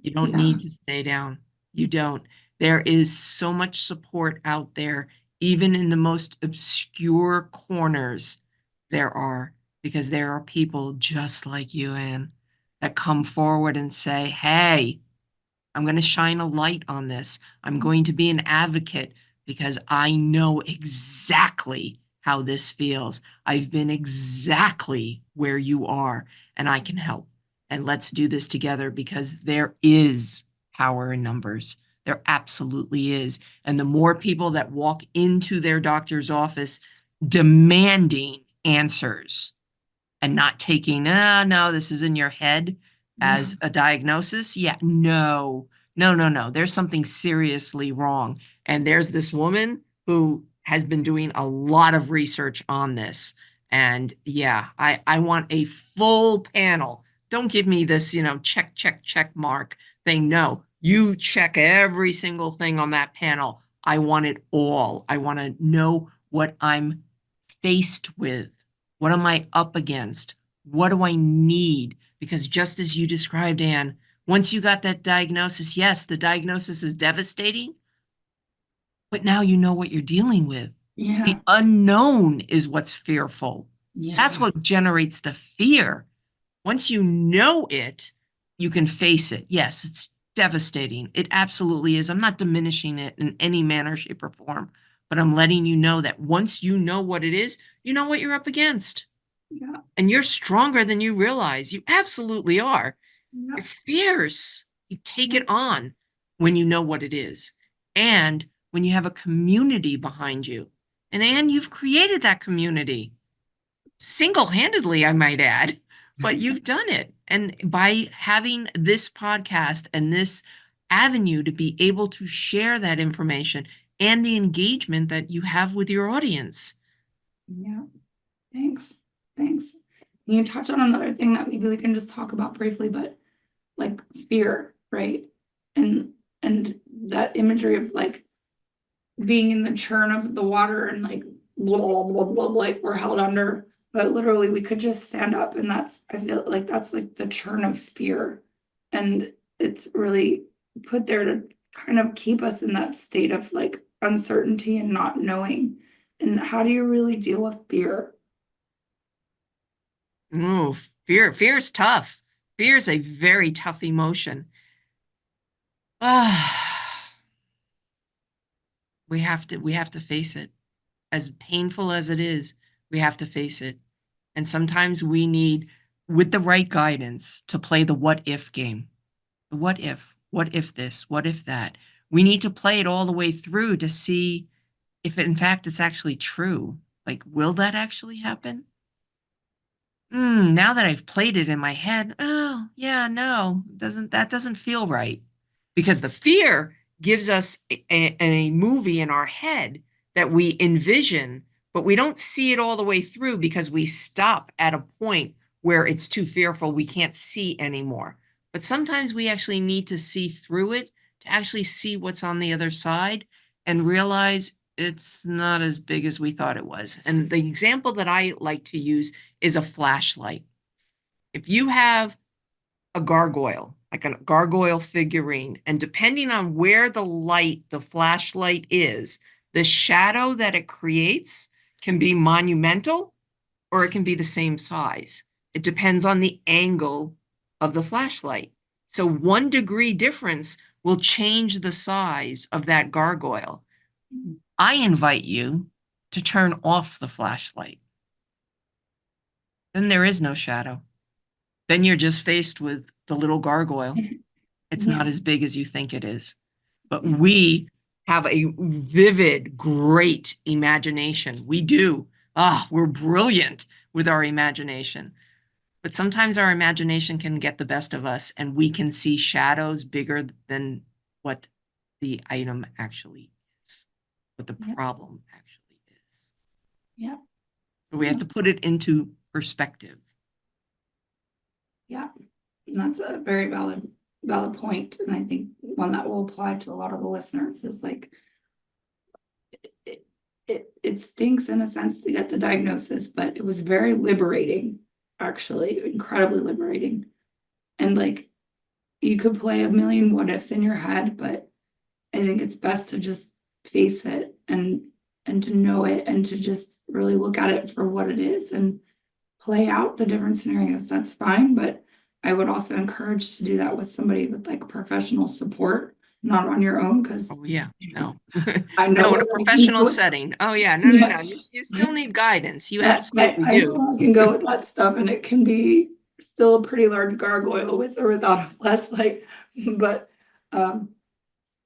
You don't yeah, need to stay down. You don't. There is so much support out there, even in the most obscure corners. There are, because there are people just like you, Anne, that come forward and say, hey, I'm going to shine a light on this. I'm going to be an advocate because I know exactly how this feels. I've been exactly where you are, and I can help. And let's do this together because there is power in numbers. There absolutely is. And the more people that walk into their doctor's office demanding answers, and not taking, no, this is in your head yeah, as a diagnosis. Yeah, no, no, no, no. There's something seriously wrong. And there's this woman who has been doing a lot of research on this. And yeah, I want a full panel. Don't give me this, check, check, check mark thing. No, you check every single thing on that panel. I want it all. I want to know what I'm faced with. What am I up against? What do I need? Because just as you described, Anne, once you got that diagnosis, yes, the diagnosis is devastating, but now you know what you're dealing with. The yeah, unknown is what's fearful. That's yeah, what generates the fear. Once you know it, you can face it. Yes, it's devastating. It absolutely is. I'm not diminishing it in any manner, shape, or form, but I'm letting you know that once you know what it is, you know what you're up against. yeah, And you're stronger than you realize. You absolutely are. yeah, You're fierce. You take yeah, it on when you know what it is. And when you have a community behind you. And you've created that community single-handedly, I might add, but you've done it. And by having this podcast and this avenue to be able to share that information and the engagement that you have with your audience. yeah. Thanks. Thanks. You touch on another thing that maybe we can just talk about briefly, but like fear, right? And and that imagery of like being in the churn of the water and like blah, blah, blah, blah, like we're held under, but literally we could just stand up and that's I feel like that's like the churn of fear. And it's really put there to kind of keep us in that state of like uncertainty and not knowing. And how do you really deal with fear? Ooh, fear is tough. Fear is a very tough emotion. Ah, we have to face it. As painful as it is, we have to face it. And sometimes we need, with the right guidance, to play the what if game. The what if this, what if that. We need to play it all the way through to see if in fact it's actually true. Like, will that actually happen? Now that I've played it in my head, oh yeah, no, that doesn't feel right. Because the fear gives us a movie in our head that we envision, but we don't see it all the way through because we stop at a point where it's too fearful, we can't see anymore. But sometimes we actually need to see through it to actually see what's on the other side and realize it's not as big as we thought it was. And the example that I like to use is a flashlight. If you have a gargoyle, like a gargoyle figurine, and depending on where the flashlight is, the shadow that it creates can be monumental or it can be the same size. It depends on the angle of the flashlight. So 1 degree difference will change the size of that gargoyle. I invite you to turn off the flashlight. Then there is no shadow. Then you're just faced with the little gargoyle. It's Yeah, not as big as you think it is. but Yeah. we have a vivid, great imagination. We do. Ah, we're brilliant with our imagination. But sometimes our imagination can get the best of us, and we can see shadows bigger than what the item actually is, what the Yeah. problem actually is. Yeah. So we have to put it into perspective. Yeah. And that's a very valid point. And I think one that will apply to a lot of the listeners is like it stinks in a sense to get the diagnosis, but it was very liberating, actually, incredibly liberating. And like you could play a million what ifs in your head, but I think it's best to just face it and to know it and to just really look at it for what it is and play out the different scenarios. That's fine, but I would also encourage to do that with somebody with like professional support, not on your own, because Oh, yeah, no. I know No, in a where I can professional go with, setting. Oh, yeah, no, no, yeah, no. You still need guidance. You I absolutely know do. where I can go with that stuff, and it can be still a pretty large gargoyle with or without a flashlight, but um,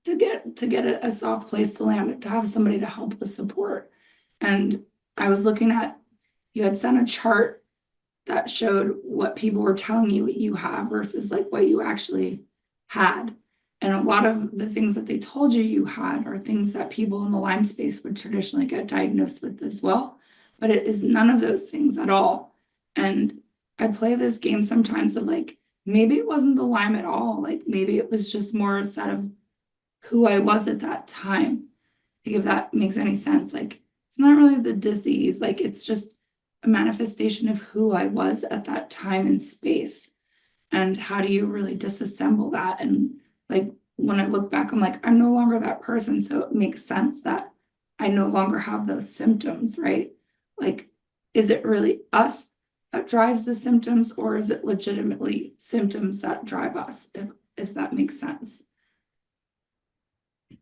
to get a soft place to land, to have somebody to help with support. And I was looking at, you had sent a chart that showed what people were telling you what you have versus like what you actually had. And a lot of the things that they told you you had are things that people in the Lyme space would traditionally get diagnosed with as well. But it is none of those things at all. And I play this game sometimes of like, maybe it wasn't the Lyme at all. Like maybe it was just more a set of who I was at that time. Like if that makes any sense. Like it's not really the disease, like it's just a manifestation of who I was at that time and space. And how do you really disassemble that? And like when I look back, I'm like, I'm no longer that person. So it makes sense that I no longer have those symptoms, right? Like, is it really us that drives the symptoms, or is it legitimately symptoms that drive us, if that makes sense?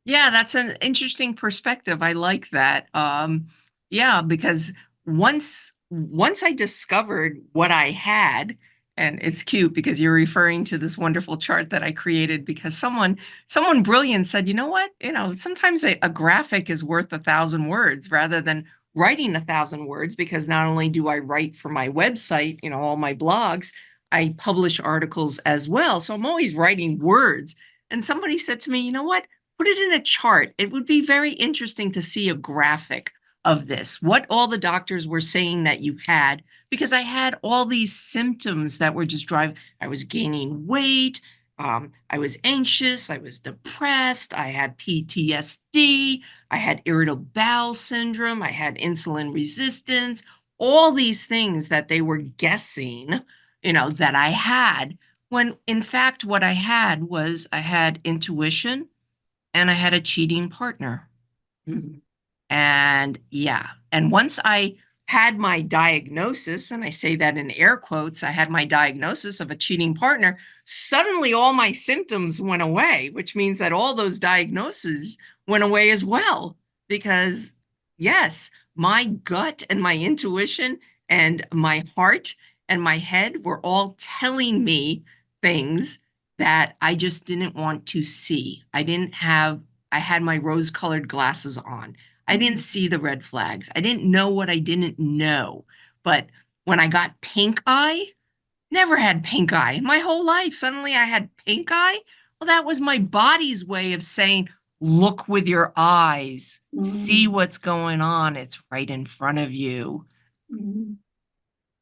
Yeah, that's an interesting perspective. I like that. Yeah, because once I discovered what I had, and it's cute because you're referring to this wonderful chart that I created because someone brilliant said, you know what, sometimes a graphic is worth 1,000 words rather than writing 1,000 words, because not only do I write for my website, all my blogs, I publish articles as well. So I'm always writing words. And somebody said to me, you know what? Put it in a chart. It would be very interesting to see a graphic of this, what all the doctors were saying that you had, because I had all these symptoms that were just driving. I was gaining weight. I was anxious. I was depressed. I had PTSD. I had irritable bowel syndrome. I had insulin resistance, all these things that they were guessing, that I had, when in fact, what I had intuition and I had a cheating partner. Mhm. And yeah, and once I had my diagnosis, and I say that in air quotes, I had my diagnosis of a cheating partner, suddenly all my symptoms went away, which means that all those diagnoses went away as well. Because yes, my gut and my intuition and my heart and my head were all telling me things that I just didn't want to see. I had my rose colored glasses on. I didn't see the red flags. I didn't know what I didn't know. But when I got pink eye, never had pink eye in my whole life. Suddenly I had pink eye. Well, that was my body's way of saying, look with your eyes, see Mhm. what's going on. It's right in front of you. Mhm.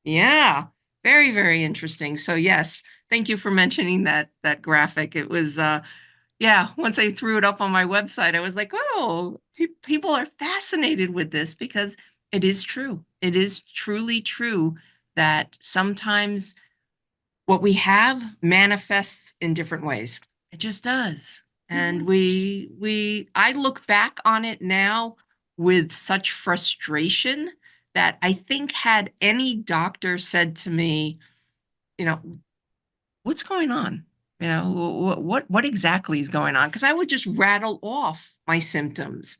Yeah, very, very interesting. So yes, thank you for mentioning that graphic. It was yeah, once I threw it up on my website, I was like, oh, people are fascinated with this because it is true. It is truly true that sometimes what we have manifests in different ways. It just does. And Yeah. I look back on it now with such frustration that I think had any doctor said to me, you know, what's going on? What exactly is going on? Because I would just rattle off my symptoms.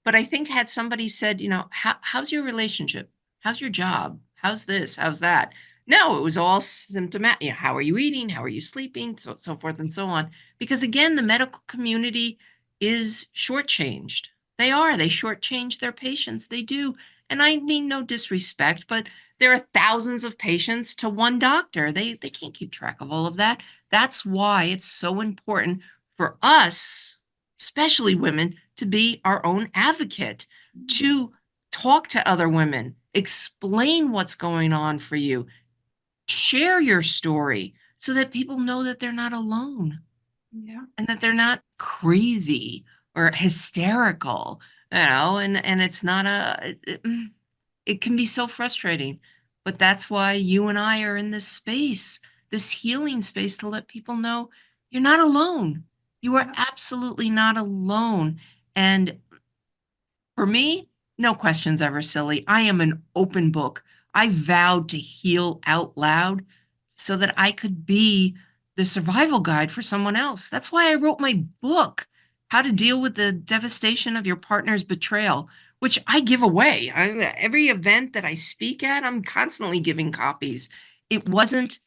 But I think had somebody said, how's your relationship? How's your job? How's this? How's that? No, it was all symptomatic. How are you eating? How are you sleeping? So forth and so on. Because again, the medical community is shortchanged. They are. They shortchange their patients. They do. And I mean no disrespect, but there are thousands of patients to one doctor. They can't keep track of all of that. That's why it's so important for us, especially women, to be our own advocate, to talk to other women, explain what's going on for you, share your story so that people know that they're not alone Yeah. and that they're not crazy or hysterical, and it's not it can be so frustrating. But that's why you and I are in this space, this healing space, to let people know you're not alone. You are Yeah. absolutely not alone. And for me, no questions ever silly. I am an open book. I vowed to heal out loud so that I could be the survival guide for someone else. That's why I wrote my book, How to Deal with the Devastation of Your Partner's Betrayal, which I give away. Every event that I speak at, I'm constantly giving copies. It wasn't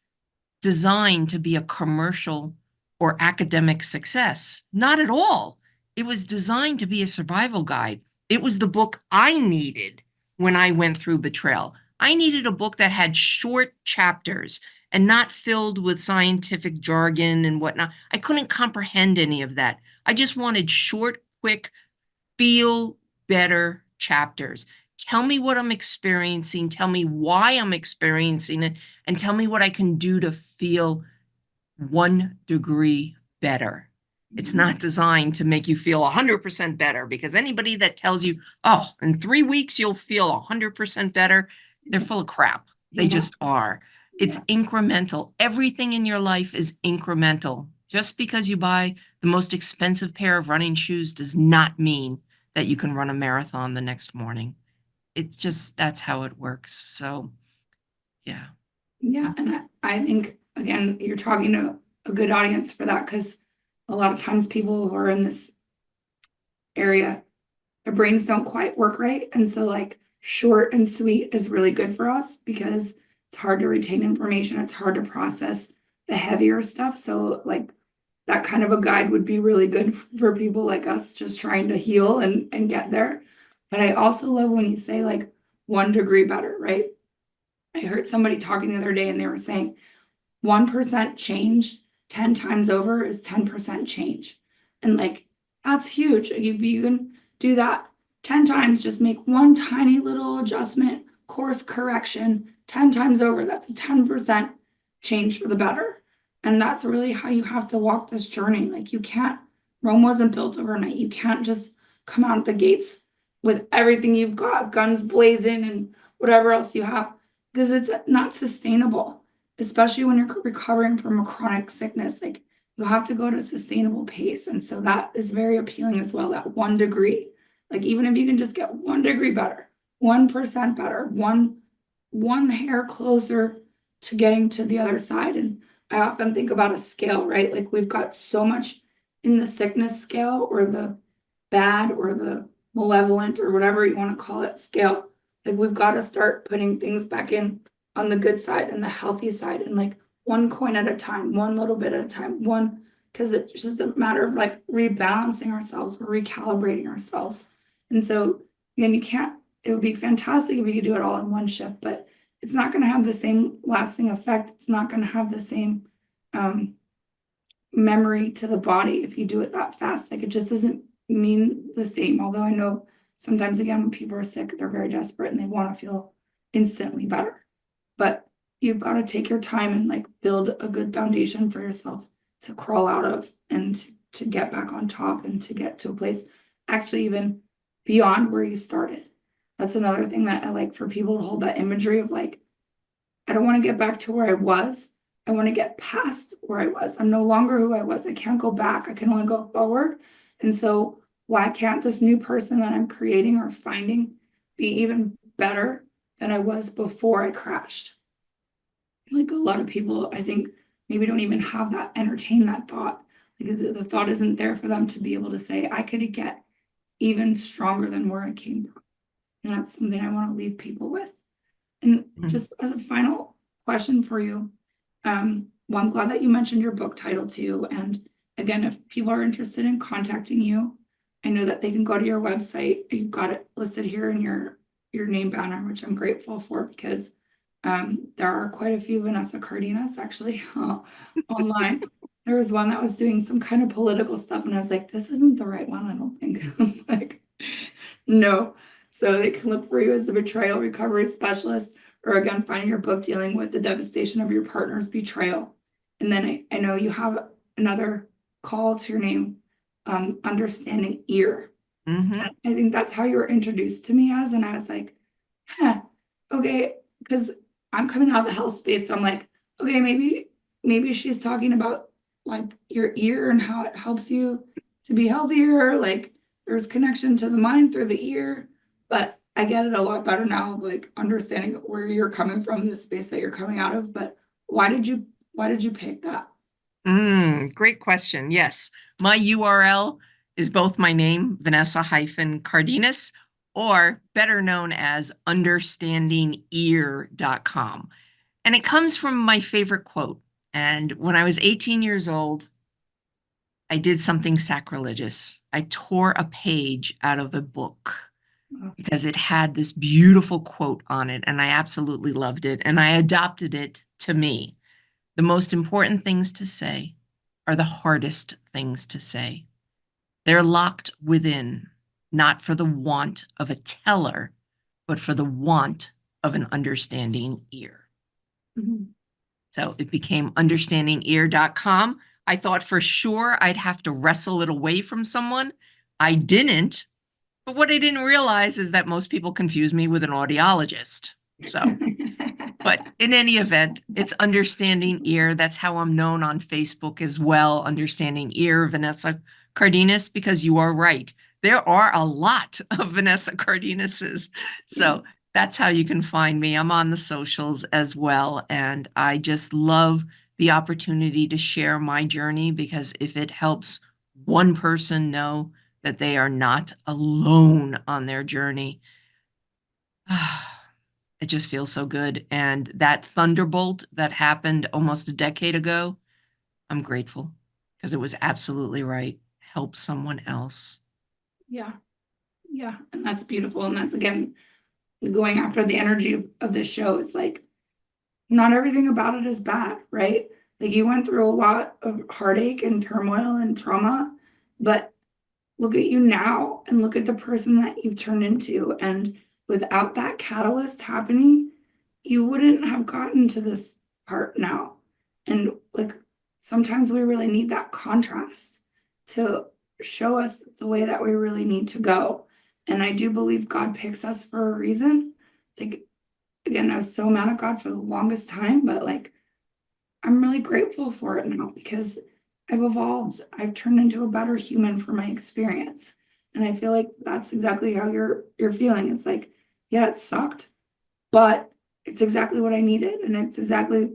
designed to be a commercial or academic success. Not at all. It was designed to be a survival guide. It was the book I needed when I went through betrayal. I needed a book that had short chapters and not filled with scientific jargon and whatnot. I couldn't comprehend any of that. I just wanted short, quick, feel better chapters. Tell me what I'm experiencing, tell me why I'm experiencing it, and tell me what I can do to feel 1 degree better. It's not designed to make you feel 100% better, because anybody that tells you, oh, in 3 weeks you'll feel 100% better, they're full of crap. They Yeah. just are. It's Yeah. incremental. Everything in your life is incremental. Just because you buy the most expensive pair of running shoes does not mean that you can run a marathon the next morning. It just, that's how it works. So, yeah. Yeah. And I think, again, you're talking to a good audience for that, because a lot of times people who are in this area, their brains don't quite work right. And so, like, short and sweet is really good for us because it's hard to retain information, it's hard to process the heavier stuff. So, like, that kind of a guide would be really good for people like us just trying to heal and get there. But I also love when you say, like, 1 degree better, right? I heard somebody talking the other day and they were saying 1% change 10 times over is 10% change. And like, that's huge. If you can do that 10 times, just make one tiny little adjustment, course correction 10 times over. That's a 10% change for the better. And that's really how you have to walk this journey. Like, you can't, Rome wasn't built overnight. You can't just come out of the gates with everything you've got, guns blazing and whatever else you have, because it's not sustainable, especially when you're recovering from a chronic sickness. Like, you have to go at a sustainable pace. And so that is very appealing as well, that 1 degree. Like, even if you can just get 1 degree better, 1% better, one hair closer to getting to the other side. And I often think about a scale, right? Like, we've got so much in the sickness scale, or the bad, or the malevolent, or whatever you want to call it, scale. Like, we've got to start putting things back in on the good side and the healthy side, and like one coin at a time, one little bit at a time, because it's just a matter of like rebalancing ourselves or recalibrating ourselves. And so, again, it would be fantastic if we could do it all in one shift, but it's not going to have the same lasting effect. It's not going to have the same memory to the body if you do it that fast. Like, it just doesn't mean the same. Although I know sometimes, again, when people are sick, they're very desperate and they want to feel instantly better. But you've got to take your time and like build a good foundation for yourself to crawl out of, and to get back on top, and to get to a place actually even beyond where you started. That's another thing that I like for people to hold that imagery of, like, I don't want to get back to where I was. I want to get past where I was. I'm no longer who I was. I can't go back. I can only go forward. And so, why can't this new person that I'm creating or finding be even better than I was before I crashed? Like, a lot of people, I think, maybe don't even have that, entertain that thought. Like, the thought isn't there for them to be able to say, I could get even stronger than where I came from. And that's something I want to leave people with. And just as a final question for you, well, I'm glad that you mentioned your book title too. And again, if people are interested in contacting you, I know that they can go to your website. You've got it listed here in your name banner, which I'm grateful for because there are quite a few Vanessa Cardenas actually online. There was one that was doing some kind of political stuff, and I was like, this isn't the right one, I don't think. I'm like, no. So they can look for you as the betrayal recovery specialist, or again, find your book dealing with the devastation of your partner's betrayal. And then I know you have another call to your name, understanding ear. Mm-hmm. I think that's how you were introduced to me as, and I was like, huh, okay, because I'm coming out of the health space, so I'm like, okay, maybe she's talking about like your ear and how it helps you to be healthier, like there's connection to the mind through the ear, but I get it a lot better now, like understanding where you're coming from, the space that you're coming out of. But why did you pick that? Great question. Yes, my URL is both my name, Vanessa-Cardenas, or better known as understandingear.com. And it comes from my favorite quote. And when I was 18 years old, I did something sacrilegious. I tore a page out of a book because it had this beautiful quote on it, and I absolutely loved it. And I adopted it to me. The most important things to say are the hardest things to say. They're locked within, not for the want of a teller, but for the want of an understanding ear. Mhm. So it became understandingear.com. I thought for sure I'd have to wrestle it away from someone. I didn't. But what I didn't realize is that most people confuse me with an audiologist. So, but in any event, it's Understanding Ear. That's how I'm known on Facebook as well, Understanding Ear, Vanessa Cardenas, because you are right. There are a lot of Vanessa Cardenases. So that's how you can find me. I'm on the socials as well. And I just love the opportunity to share my journey because if it helps one person know that they are not alone on their journey, it just feels so good. And that thunderbolt that happened almost a decade ago, I'm grateful because it was absolutely right. Help someone else. Yeah, yeah, and that's beautiful. And that's again going after the energy of this show. It's like not everything about it is bad, right? Like you went through a lot of heartache and turmoil and trauma, but look at you now and look at the person that you've turned into. And without that catalyst happening, you wouldn't have gotten to this part now. And like sometimes we really need that contrast to show us the way that we really need to go. And I do believe God picks us for a reason. Like, again, I was so mad at God for the longest time, but like I'm really grateful for it now because I've evolved. I've turned into a better human for my experience. And I feel like that's exactly how you're feeling. It's like, yeah, it sucked, but it's exactly what I needed. And it's exactly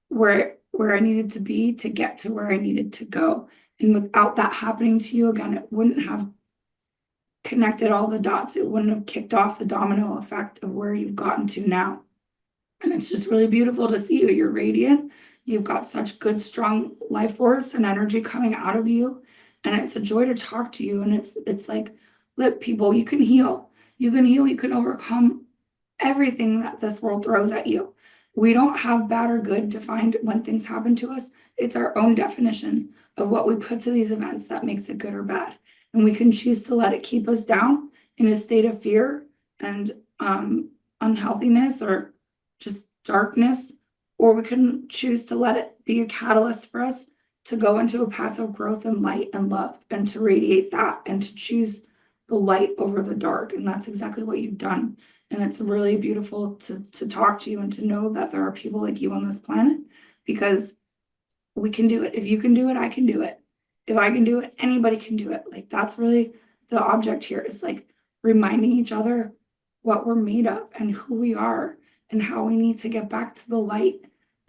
where I needed to be to get to where I needed to go. And without that happening to you again, it wouldn't have connected all the dots. It wouldn't have kicked off the domino effect of where you've gotten to now. And it's just really beautiful to see you. You're radiant. You've got such good, strong life force and energy coming out of you. And it's a joy to talk to you. And it's like, look, people, you can heal. You can heal. You can overcome everything that this world throws at you. We don't have bad or good defined when things happen to us. It's our own definition of what we put to these events that makes it good or bad. And we can choose to let it keep us down in a state of fear and unhealthiness or just darkness, or we can choose to let it be a catalyst for us to go into a path of growth and light and love and to radiate that and to choose the light over the dark. And that's exactly what you've done. And it's really beautiful to talk to you and to know that there are people like you on this planet because we can do it. If you can do it, I can do it. If I can do it, anybody can do it. Like that's really the object here is like reminding each other what we're made of and who we are and how we need to get back to the light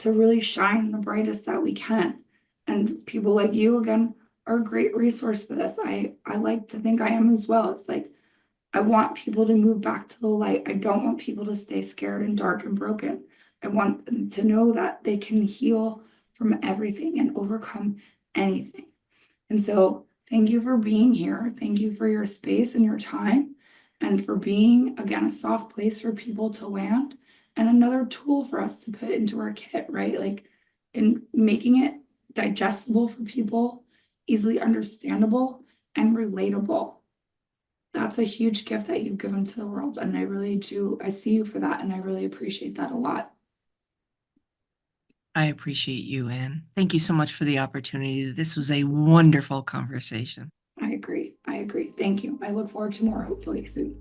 to really shine the brightest that we can. And people like you again are a great resource for this. I like to think I am as well. It's like I want people to move back to the light. I don't want people to stay scared and dark and broken. I want them to know that they can heal from everything and overcome anything. And so Thank you for being here. Thank you for your space and your time, and for being, again, a soft place for people to land and another tool for us to put into our kit, right? Like, in making it digestible for people, easily understandable, and relatable. That's a huge gift that you've given to the world. And I really do, I see you for that. And I really appreciate that a lot. I appreciate you, Anne. Thank you so much for the opportunity. This was a wonderful conversation. I agree. I agree. Thank you. I look forward to more, hopefully soon.